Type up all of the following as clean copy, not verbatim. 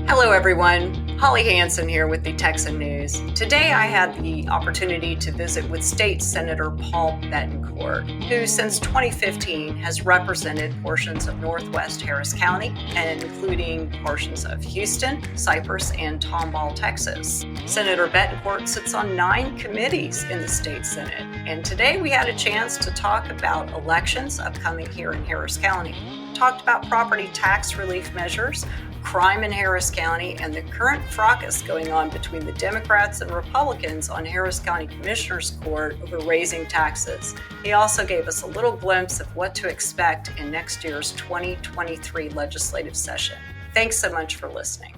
Hello, everyone. Holly Hansen here with the Texan News. Today, I had the opportunity to visit with State Senator Paul Bettencourt, who since 2015 has represented portions of Northwest Harris County, and including portions of Houston, Cypress, and Tomball, Texas. Senator Bettencourt sits on 9 committees in the state Senate, and today we had a chance to talk about elections upcoming here in Harris County. Talked about property tax relief measures, crime in Harris County, and the current fracas going on between the Democrats and Republicans on Harris County Commissioner's Court over raising taxes. He also gave us a little glimpse of what to expect in next year's 2023 legislative session. Thanks so much for listening.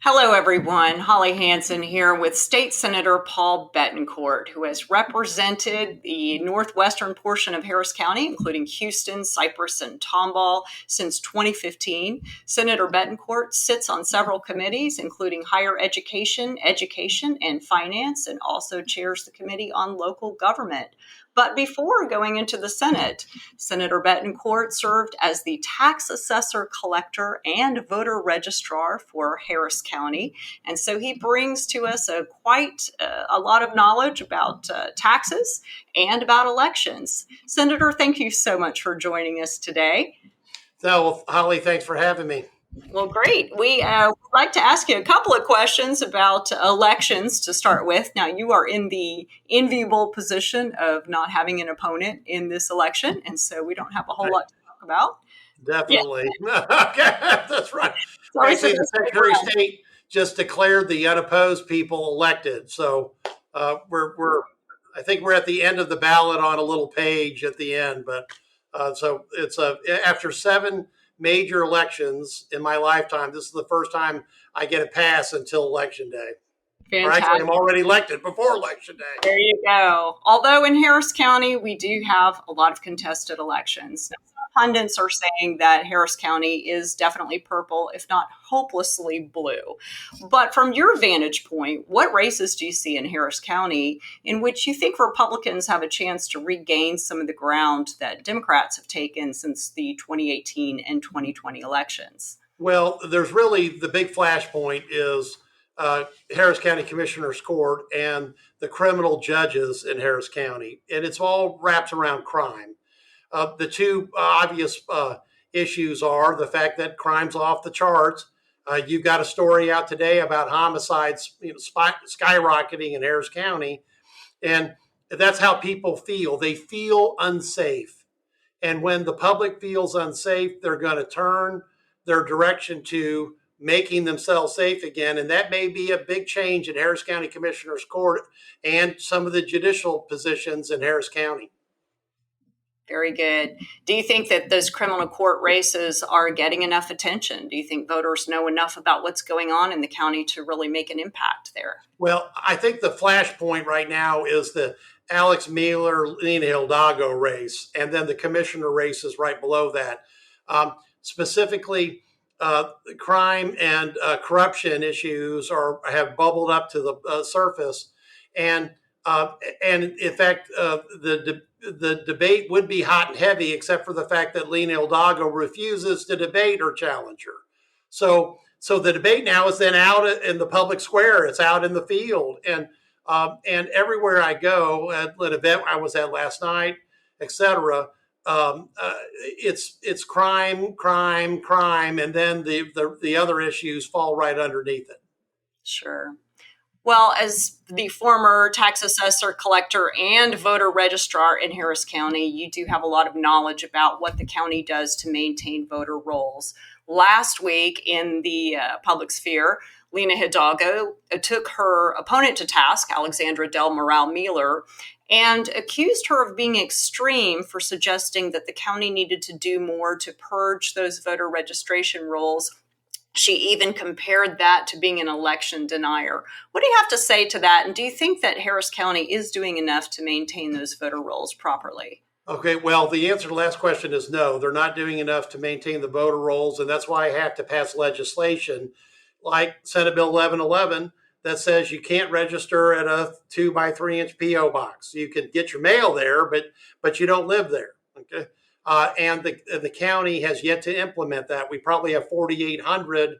Hello, everyone. Holly Hansen here with State Senator Paul Bettencourt, who has represented the northwestern portion of Harris County, including Houston, Cypress, and Tomball, since 2015. Senator Bettencourt sits on several committees, including higher education, and finance, and also chairs the Committee on Local Government. But before going into the Senate, Senator Bettencourt served as the tax assessor collector and voter registrar for Harris County. And so he brings to us quite a lot of knowledge about taxes and about elections. Senator, thank you so much for joining us today. So, Holly, thanks for having me. Well, great. We would like to ask you a couple of questions about elections to start with. Now, you are in the enviable position of not having an opponent in this election, and so we don't have a whole lot to talk about. Definitely. Yeah. Okay, that's right. Actually, the Secretary of State just declared the unopposed people elected. So I think we're at the end of the ballot on a little page at the end. But so it's after 7 major elections in my lifetime, this is the first time I get a pass until Election Day. Fantastic. Actually, I'm already elected before Election Day. There you go. Although in Harris County, we do have a lot of contested elections. Now, some pundits are saying that Harris County is definitely purple, if not hopelessly blue. But from your vantage point, what races do you see in Harris County in which you think Republicans have a chance to regain some of the ground that Democrats have taken since the 2018 and 2020 elections? Well, there's really the big flashpoint is Harris County Commissioner's Court and the criminal judges in Harris County. And it's all wraps around crime. The two obvious issues are the fact that crime's off the charts. You've got a story out today about homicides skyrocketing in Harris County. And that's how people feel. They feel unsafe. And when the public feels unsafe, they're going to turn their direction to making themselves safe again. And that may be a big change in Harris County Commissioner's Court and some of the judicial positions in Harris County. Very good. Do you think that those criminal court races are getting enough attention? Do you think voters know enough about what's going on in the county to really make an impact there? Well, I think the flashpoint right now is the Alex Mueller-Lena Hidalgo race, and then the commissioner races right below that. Specifically, crime and corruption issues have bubbled up to the surface, and in fact, the debate would be hot and heavy, except for the fact that Lena Hidalgo refuses to debate her challenger. So the debate now is then out in the public square. It's out in the field, and everywhere I go, at an event I was at last night, etc. It's crime, and then the other issues fall right underneath it. Sure. Well, as the former tax assessor, collector, and voter registrar in Harris County, you do have a lot of knowledge about what the county does to maintain voter rolls. Last week in the public sphere, Lena Hidalgo took her opponent to task, Alexandra Del Moral Mueller, and accused her of being extreme for suggesting that the county needed to do more to purge those voter registration rolls. She even compared that to being an election denier. What do you have to say to that? And do you think that Harris County is doing enough to maintain those voter rolls properly? Okay, well, the answer to the last question is no. They're not doing enough to maintain the voter rolls, and that's why I have to pass legislation like Senate Bill 1111 that says you can't register at a 2 by 3 inch PO box. You can get your mail there, but you don't live there. Okay. and the county has yet to implement that. We probably have 4,800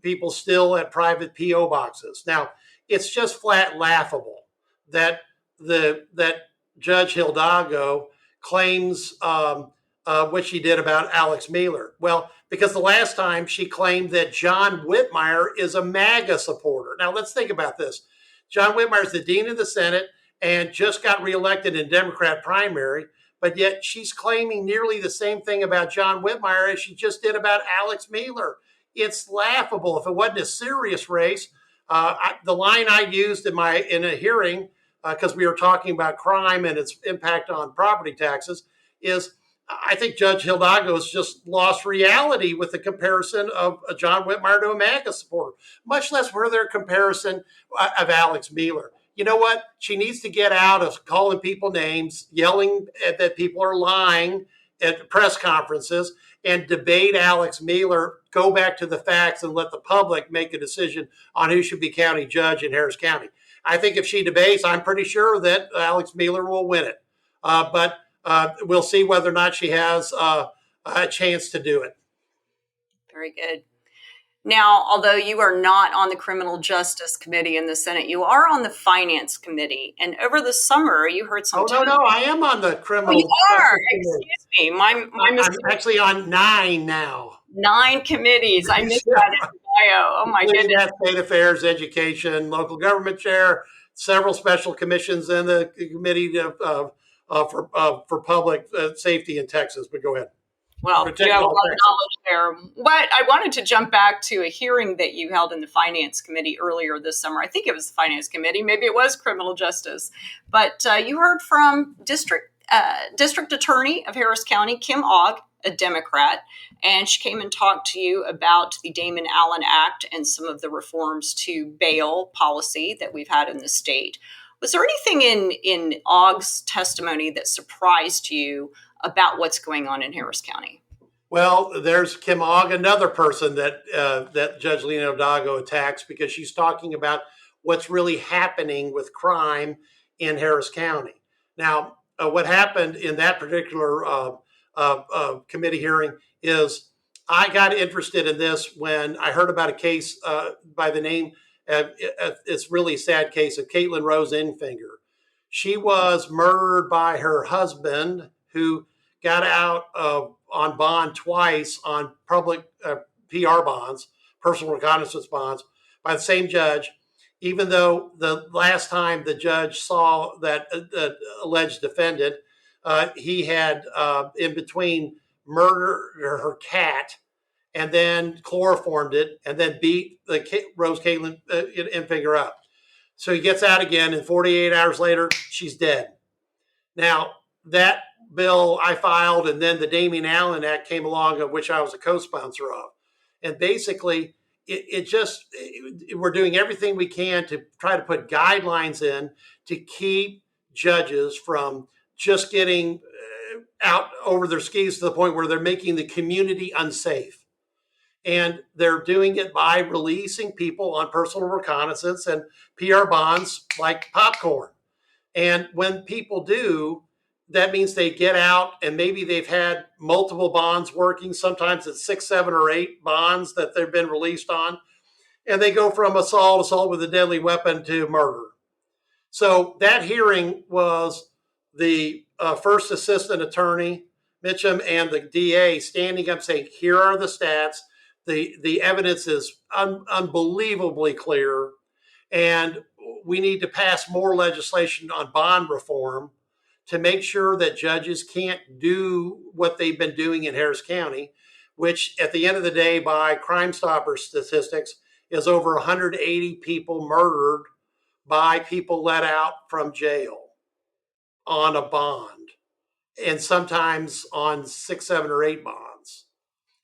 people still at private PO boxes. Now, it's just flat laughable that that Judge Hidalgo claims what she did about Alex Miller. Well, because the last time she claimed that John Whitmire is a MAGA supporter. Now, let's think about this. John Whitmire is the dean of the Senate and just got reelected in Democrat primary, but yet she's claiming nearly the same thing about John Whitmire as she just did about Alex Miller. It's laughable. If it wasn't a serious race, the line I used in a hearing, because we were talking about crime and its impact on property taxes, is I think Judge Hidalgo has just lost reality with the comparison of John Whitmire to a MAGA supporter, much less further comparison of Alex Miller. You know what? She needs to get out of calling people names, yelling that people are lying at press conferences, and debate Alex Miller, go back to the facts and let the public make a decision on who should be county judge in Harris County. I think if she debates, I'm pretty sure that Alex Miller will win it. But we'll see whether or not she has a chance to do it. Very good. Now, although you are not on the Criminal Justice Committee in the Senate, you are on the Finance Committee. And over the summer, you heard some. Oh, no, I am on the Criminal Justice Committee. Excuse me. My mistake. I'm actually on 9 now. 9 committees. I missed that in the bio. Oh, my goodness. State Affairs, Education, Local Government Chair, several special commissions in the Committee for Public Safety in Texas. But go ahead. Well, you have a lot of knowledge there. But I wanted to jump back to a hearing that you held in the Finance Committee earlier this summer. I think it was the Finance Committee. Maybe it was Criminal Justice. But you heard from District Attorney of Harris County, Kim Ogg, a Democrat, and she came and talked to you about the Damon Allen Act and some of the reforms to bail policy that we've had in the state. Was there anything in Ogg's testimony that surprised you about what's going on in Harris County? Well, there's Kim Ogg, another person that Judge Lena Hidalgo attacks because she's talking about what's really happening with crime in Harris County. Now, what happened in that particular committee hearing is I got interested in this when I heard about a case by the name, it's really a sad case of Caitlin Rose Infinger. She was murdered by her husband, who got out on bond twice on public PR bonds, personal reconnaissance bonds, by the same judge, even though the last time the judge saw that alleged defendant, he had in between murdered her cat and then chloroformed it and then beat Rose Caitlin Infinger up. So he gets out again, and 48 hours later, she's dead. Now, that bill I filed, and then the Damon Allen Act came along, of which I was a co-sponsor of. And basically, we're doing everything we can to try to put guidelines in to keep judges from just getting out over their skis to the point where they're making the community unsafe. And they're doing it by releasing people on personal reconnaissance and PR bonds like popcorn. And when people do, that means they get out and maybe they've had multiple bonds working. Sometimes it's 6, 7, or 8 bonds that they've been released on. And they go from assault with a deadly weapon to murder. So that hearing was the first assistant attorney, Mitchum, and the DA standing up saying, here are the stats. The evidence is unbelievably clear. And we need to pass more legislation on bond reform to make sure that judges can't do what they've been doing in Harris County, which at the end of the day, by Crime Stopper statistics, is over 180 people murdered by people let out from jail on a bond, and sometimes on 6, 7, or 8 bonds.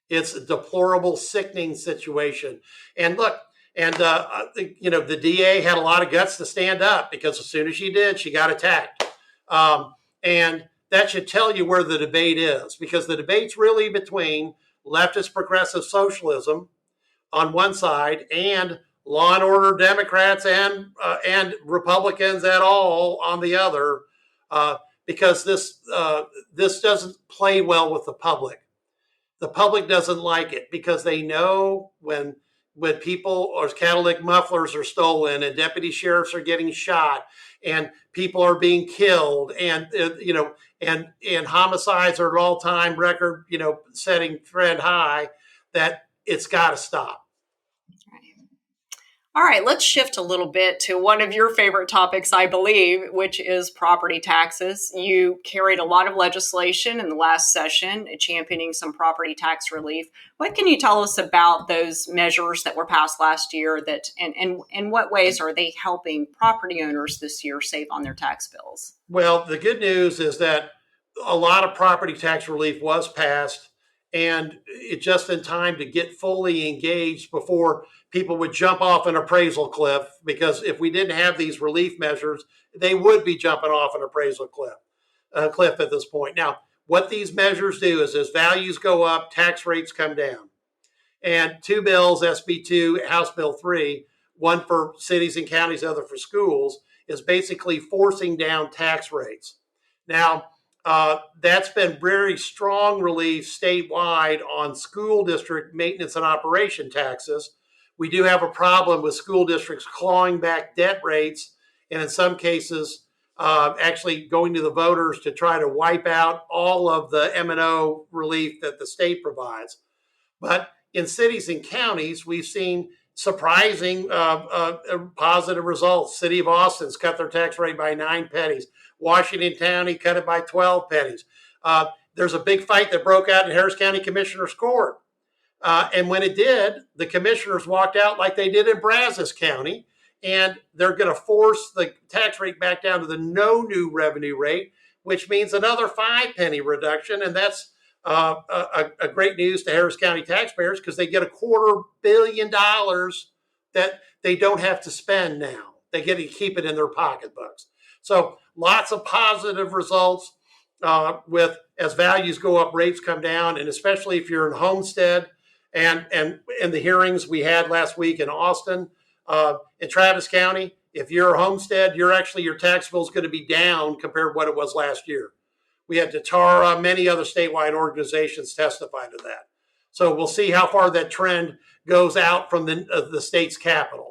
It's a deplorable, sickening situation. And look, the DA had a lot of guts to stand up, because as soon as she did, she got attacked. And that should tell you where the debate is, because the debate's really between leftist progressive socialism on one side and law and order Democrats and Republicans at all on the other. because this doesn't play well with the public. The public doesn't like it because they know when people or catalytic mufflers are stolen and deputy sheriffs are getting shot and people are being killed and and homicides are at all-time record setting trend high, that it's got to stop. All right, let's shift a little bit to one of your favorite topics, I believe, which is property taxes. You carried a lot of legislation in the last session championing some property tax relief. What can you tell us about those measures that were passed last year and in what ways are they helping property owners this year save on their tax bills? Well, the good news is that a lot of property tax relief was passed, and it just in time to get fully engaged before people would jump off an appraisal cliff. Because if we didn't have these relief measures, they would be jumping off an appraisal cliff at this point. Now, what these measures do is as values go up, tax rates come down. And two bills, SB2, House Bill 3, one for cities and counties, the other for schools, is basically forcing down tax rates. Now, that's been very strong relief statewide on school district maintenance and operation taxes. We do have a problem with school districts clawing back debt rates, and in some cases, actually going to the voters to try to wipe out all of the M&O relief that the state provides. But in cities and counties, we've seen surprising positive results. City of Austin's cut their tax rate by 9 pennies. Washington County cut it by 12 pennies. There's a big fight that broke out in Harris County Commissioner's Court. And when it did, the commissioners walked out like they did in Brazos County, and they're going to force the tax rate back down to the no new revenue rate, which means another 5 penny reduction. And that's a great news to Harris County taxpayers because they get $250 million that they don't have to spend now. They get to keep it in their pocketbooks. So lots of positive results with as values go up, rates come down, and especially if you're in Homestead and in the hearings we had last week in Austin, in Travis County, if you're a Homestead, your tax bill is going to be down compared to what it was last year. We had Tara, many other statewide organizations testify to that. So we'll see how far that trend goes out from the state's capital.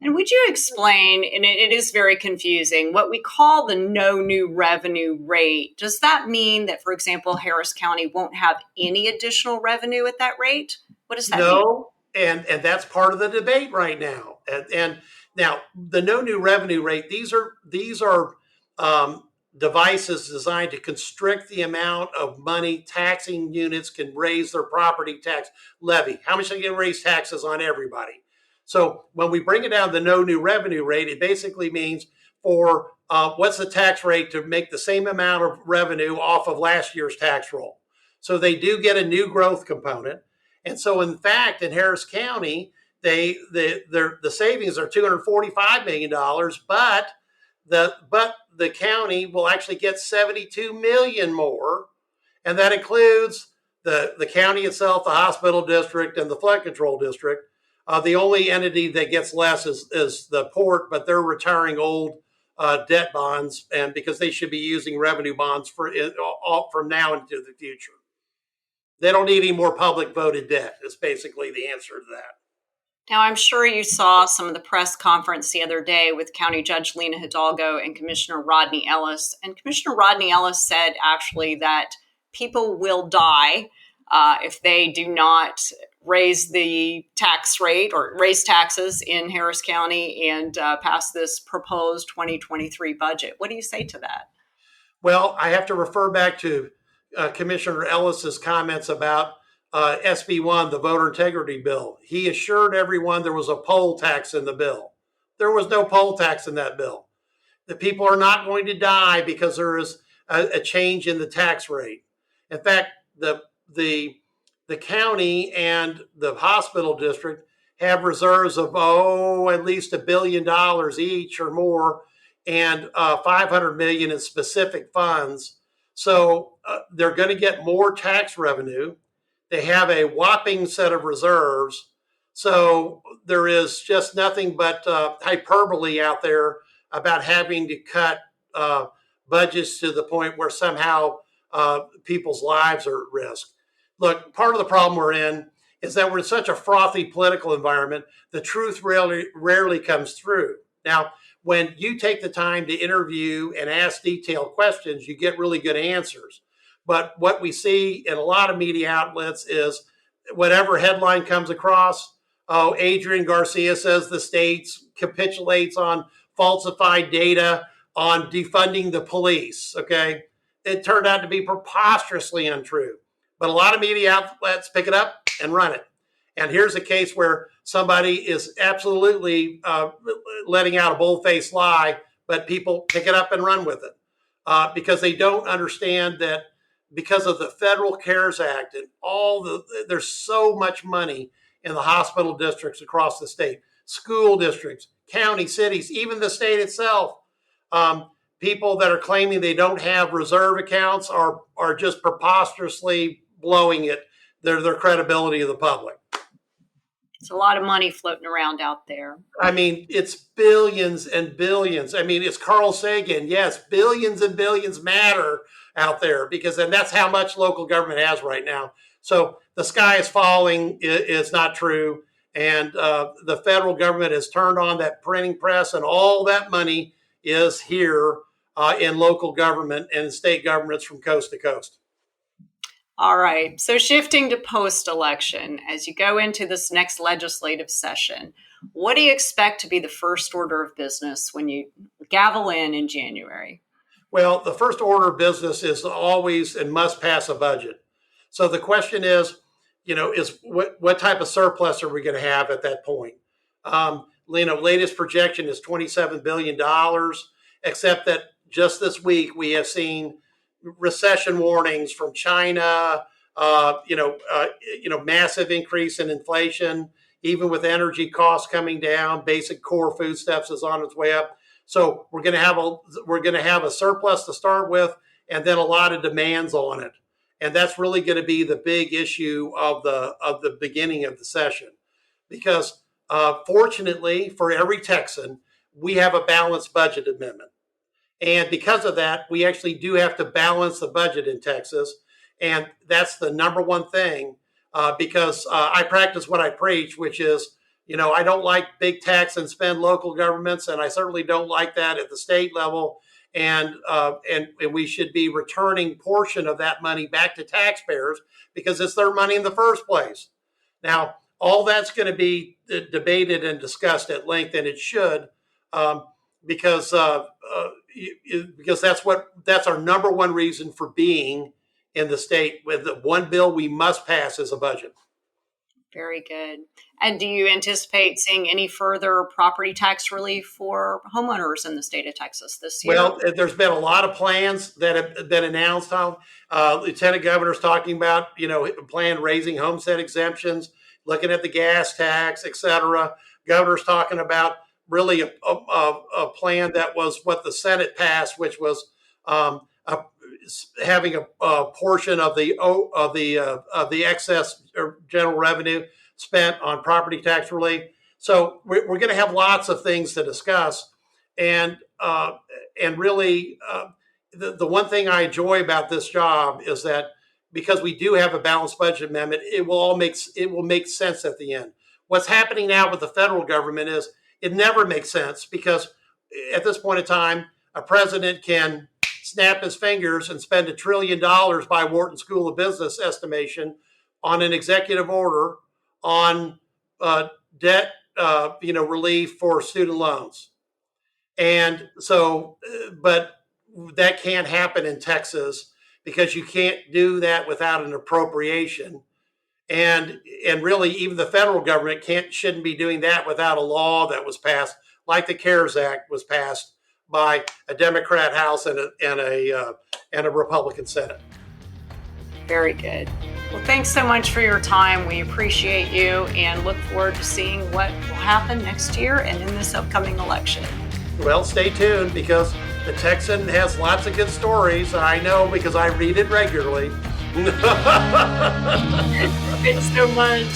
And would you explain, and it is very confusing, what we call the no new revenue rate? Does that mean that, for example, Harris County won't have any additional revenue at that rate? What does that mean? No, and that's part of the debate right now. And now the no new revenue rate, these are devices designed to constrict the amount of money taxing units can raise their property tax levy. How much they can raise taxes on everybody. So when we bring it down to the no new revenue rate, it basically means for what's the tax rate to make the same amount of revenue off of last year's tax roll. So they do get a new growth component. And so in fact, in Harris County, the savings are $245 million, but the county will actually get $72 million more. And that includes the county itself, the hospital district, and the flood control district. The only entity that gets less is the port, but they're retiring old debt bonds, and because they should be using revenue bonds from now into the future. They don't need any more public voted debt. Is basically the answer to that. Now, I'm sure you saw some of the press conference the other day with County Judge Lena Hidalgo and Commissioner Rodney Ellis. And Commissioner Rodney Ellis said actually that people will die if they do not raise the tax rate or raise taxes in Harris County and pass this proposed 2023 budget. What do you say to that? Well, I have to refer back to Commissioner Ellis's comments about SB1, the voter integrity bill. He assured everyone there was a poll tax in the bill. There was no poll tax in that bill. The people are not going to die because there is a change in the tax rate. In fact, the county and the hospital district have reserves of at least $1 billion each or more, and $500 million in specific funds. So they're going to get more tax revenue. They have a whopping set of reserves. So there is just nothing but hyperbole out there about having to cut budgets to the point where somehow people's lives are at risk. Look, part of the problem we're in is that we're in such a frothy political environment, the truth rarely comes through. Now, when you take the time to interview and ask detailed questions, you get really good answers. But what we see in a lot of media outlets is whatever headline comes across, oh, Adrian Garcia says the states capitulates on falsified data on defunding the police, okay? It turned out to be preposterously untrue. But a lot of media outlets pick it up and run it. And here's a case where somebody is absolutely letting out a bold-faced lie, but people pick it up and run with it because they don't understand that because of the Federal CARES Act and there's so much money in the hospital districts across the state, school districts, county, cities, even the state itself. People that are claiming they don't have reserve accounts are just preposterously blowing it, their credibility of the public. It's a lot of money floating around out there. I mean, it's billions and billions. I mean, it's Carl Sagan. Yes, billions and billions matter out there and that's how much local government has right now. So the sky is falling is not true. And the federal government has turned on that printing press, and all that money is here in local government and state governments from coast to coast. All right. So shifting to post-election, as you go into this next legislative session, what do you expect to be the first order of business when you gavel in January? Well, the first order of business is always and must pass a budget. So the question is what type of surplus are we going to have at that point? Latest projection is $27 billion, except that just this week we have seen recession warnings from China, massive increase in inflation, even with energy costs coming down, basic core foodstuffs is on its way up. So we're going to have a surplus to start with, and then a lot of demands on it. And that's really going to be the big issue of the beginning of the session, because fortunately for every Texan, we have a balanced budget amendment. And because of that, we actually do have to balance the budget in Texas. And that's the number one thing, because I practice what I preach, which is, I don't like big tax and spend local governments, and I certainly don't like that at the state level. And we should be returning portion of that money back to taxpayers because it's their money in the first place. Now, all that's going to be debated and discussed at length, and it should, because that's our number one reason for being in the state. With the one bill we must pass is a budget. Very good. And do you anticipate seeing any further property tax relief for homeowners in the state of Texas this year? Well, there's been a lot of plans that have been announced. Lieutenant Governor's talking about, plan raising homestead exemptions, looking at the gas tax, et cetera. Governor's talking about really a plan that was what the Senate passed, which was having a portion of the excess or general revenue spent on property tax relief. So we're going to have lots of things to discuss, and really the one thing I enjoy about this job is that because we do have a balanced budget amendment, it will make sense at the end. What's happening now with the federal government is it never makes sense, because at this point in time, a president can snap his fingers and spend $1 trillion by Wharton School of Business estimation on an executive order on debt, relief for student loans. And so, but that can't happen in Texas because you can't do that without an appropriation. And really, even the federal government shouldn't be doing that without a law that was passed, like the CARES Act was passed by a Democrat House and a Republican Senate. Very good. Well, thanks so much for your time. We appreciate you and look forward to seeing what will happen next year and in this upcoming election. Well, stay tuned, because the Texan has lots of good stories. I know because I read it regularly. Thanks so much.